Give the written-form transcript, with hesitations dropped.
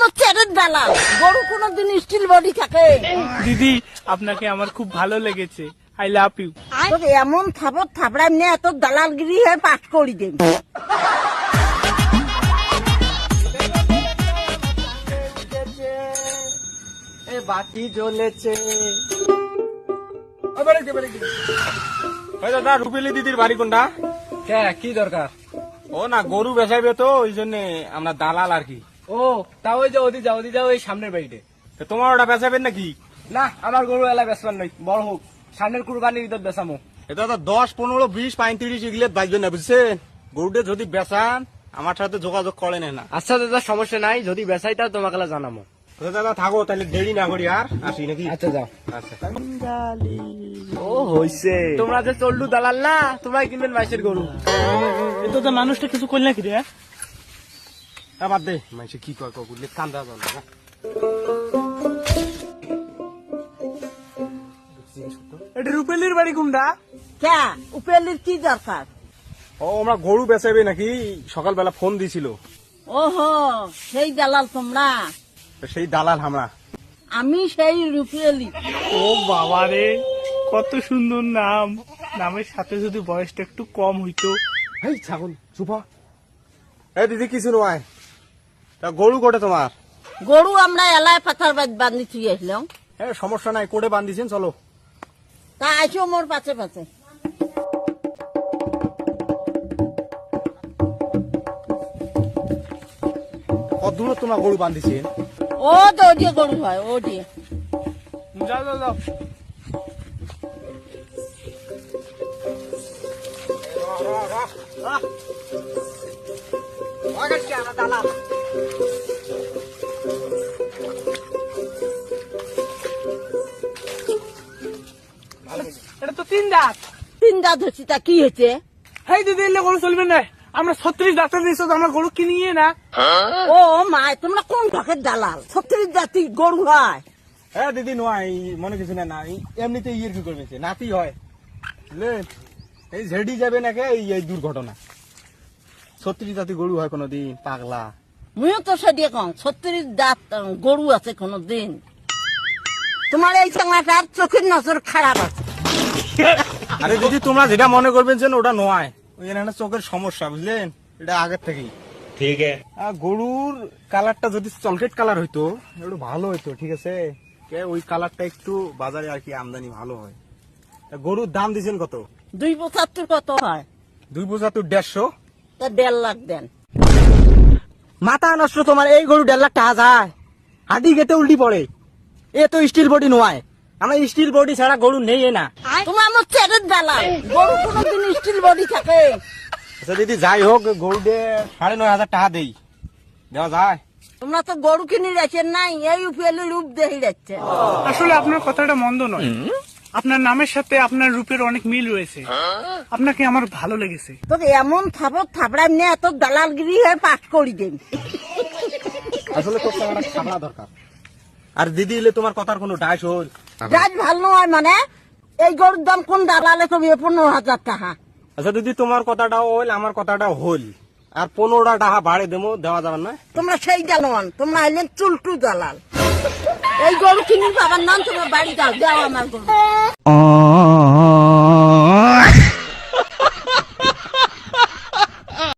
আমার ছেড়ের দালাল, গরু কোনোদিন স্টিল বডি থাকে? দিদি আপনাকে আমার খুব ভালো লেগেছে, আই লাভ ইউ। তোর এমন থাপড় থাপড়াই নিয়ে এত দালালগিরি হয়ে পাঠ করি দেন। বাতি জ্বলেছে। দাদা রুবেলি দিদির বাড়ি কোনটা? কি দরকার? ও না গরু বেচাইবে তো ওই জন্য আমরা দালাল আর কি। ও তা ওই যে ওদি যাও ওই সামনের বাড়িতে। তো তোমার ওটা বেচাবেন নাকি? না আমার গরু এলা বেচবার নই, বড় হোক সামনের কুরবানির ঈদত বেচামো। এটা দাদা 10, 15, 20, 35 এগুলো বাজবেন না বুঝছেন। গরুটা যদি বেচান আমার সাথে যোগাযোগ করেন না। আচ্ছা দাদা সমস্যা নাই, যদি বেচাই তা তোমাকে জানামো। দাদা থাকো তাহলে দেরি না করি আর আসি নাকি? আচ্ছা যাও। আচ্ছা ও হইছে, তোমরা যে চল্লু দালাল না, তোমরাই কিনবেন মাইসের গরু। এতো তো মানুষটা কিছু করল নাকি রে? বাদ দে মাইসে কি কয় করলে কান্দা জল না। এটা রুপেলির বাড়ি কোনটা? কে উপেলির কি দরকার? ও আমরা গরু বেচাইবে নাকি সকালবেলা ফোন দিছিল, ওহো সেই দালাল তোমরা? তো সেই দালাল আমরা। আমি সেই রুপেলি। ও বাবা রে, কত সুন্দর নাম, নামের সাথে যদি বয়সটা একটু কম হইতো। এই ছাগল চুপা। এই দিদি কিছু নয়, তা গরু কোটে তোমার? গরু আমরা এলায় পাথার বান্ধি তুই আসলাম। হ্যাঁ সমস্যা নাই, কোটে বান্ধিছেন চলো। তা আসো মোর পাশে পাশে। কত দূর তোমার গরু বান্ধিছেন? ও তো ওদিকে গরু হয়, ও দিয়ে। যাও যাও যাও। এটা তো 3 দাঁত। তিন দাঁত হচ্ছে, তা কি হয়েছে? হেই দিদি এলে গরু চলবে না, আমরা 36 ডাক্তার দিয়েছো তো আমরা গরু কিনিয়ে না। ও মা, তোমরা কোন ভাগের দালাল? 36 জাতি গরু হয়? হ্যাঁ দিদি নয় মনে কিছু না, না এমনিতে ইয়ের কি করবে নাতি হয় বুঝলেন। এই ঝেড়ি যাবে নাকি এই দুর্ঘটনা। 36 জাতি গরু হয় কোনদিন পাগলা? মুইও তো সেদিকে কম, 36 দাঁত গরু আছে কোনদিন? তোমার এই চাঙাটার চোখের নজর খারাপ আছে। আরে দিদি তোমরা যেটা মনে করবেন যেন ওটা নয়, ওই একটা চোখের সমস্যা বুঝলেন, এটা আগের থেকেই। ঠিক আছে। গরুর কালারটা যদি চকলেট কালার হইতো একটু ভালো হইতো, ঠিক আছে। ওই কালারটা একটু বাজারে আর কি আমদানি ভালো হয়। তা গরুর দাম দিচ্ছেন কত? 275 কত হয়? 275, 150। তা 1.5 লাখ দেন। মাথা নষ্ট তোমার, এই গরু 1.5 লাখ টাকা যায়? হাডি গেটে উল্টি পড়ে, এ তো স্টিল বডি নয়। আমরা স্টিল বডি ছাড়া গরু নেই না। তোমার আমার ছেড়ের দালাল, গরু কোনোদিন স্টিল বডি থাকে? আচ্ছা দিদি যাই হোক, গরু দিয়ে 9,500 টাকা দেই, দেওয়া যায়? তোমরা তো গরু কিনে রাখেন নাই, এই উপেলি রূপ দেখে যাচ্ছে। আসলে আপনার কথাটা মন্দ নয়, আপনার নামের সাথে আপনার রূপের অনেক মিল রয়েছে, আপনাকে আমার ভালো লেগেছে। তোর এমন থাপড় থাপড়াই নিয়ে এত দালালগিরি হয়ে পাঠ করি দেন। আসলে তোর টাকাটা খাবলা দরকার। আর দিদি এলে তোমার কথার কোনো ডাইস হল? রাজ ভালো নয় মানে? এই গরুর দাম কোন দালালে কবি 15,000 টাকা? আচ্ছা দিদি তোমার কথাটাও হইল আমার কথাটাও হইল, আর 15টা টাকা বাড়ে দেবো, দেওয়া যাবে না? তোমরা সেই দালাল, তোমরা হইলেন চুলটু দালাল। এই গরু কিনে পাবার নাম তোমার বাড়ি যাও, যাও আমার গরু।